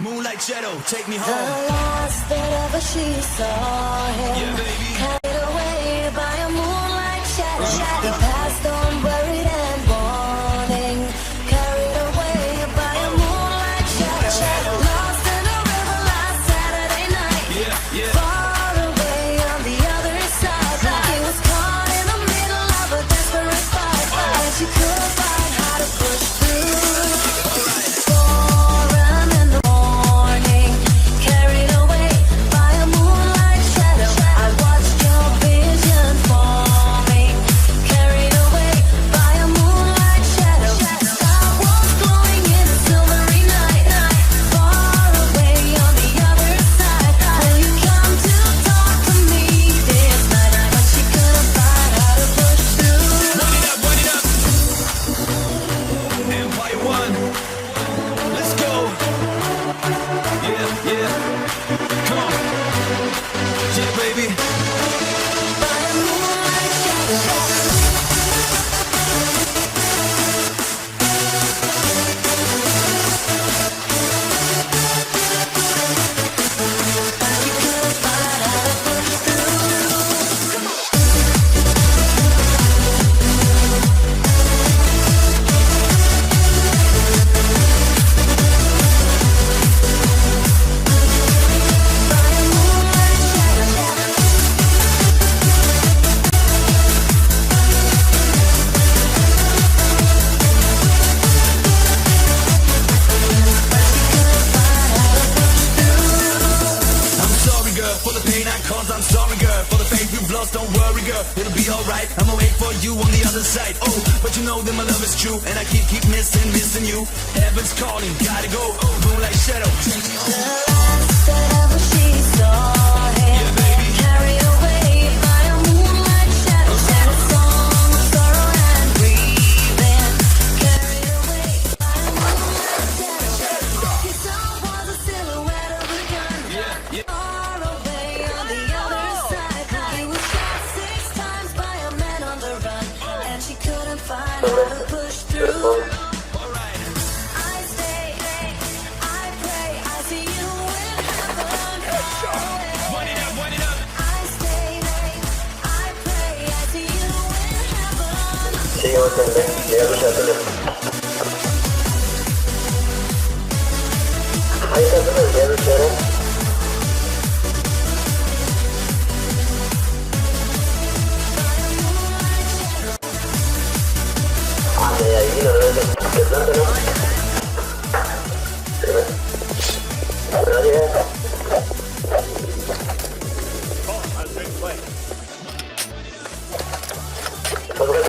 Moonlight shadow, take me The home. last that ever she saw him, Yeah, baby. carried away by a moonlight shadow. He passed on buried and mourning, carried away by a moonlight shadow. Lost in a river last Saturday night, Yeah. far away on the other side. Like he was caught in the middle of a desperate fight, and she couldn't find how to push through. I'm sorry, girl, for the faith we've lost. Don't worry, girl, it'll be alright. I'ma wait for you on the other side. Oh, but you know that my love is true, and I keep missing you. Heaven's calling, gotta go. Oh, moonlight shadow, take me home. The last that ever she saw him, Yeah, baby. carried away by a moonlight shadow. Sang a song of sorrow and grieving, carried away by a moonlight shadow. His song was a silhouette of a gun. Yeah. Far away on the other side, he was shot 6 times by a man on the run, and she couldn't find how to push through. I stay, I pray, I see you in heaven. Wind it up. I stay, I pray, I see you in heaven. Sí, bastante. Llega tu chato. Ahí está todo el día de cero. Ahí, no debe de planta, ¿no? Pero no llega. Bomb has been planted.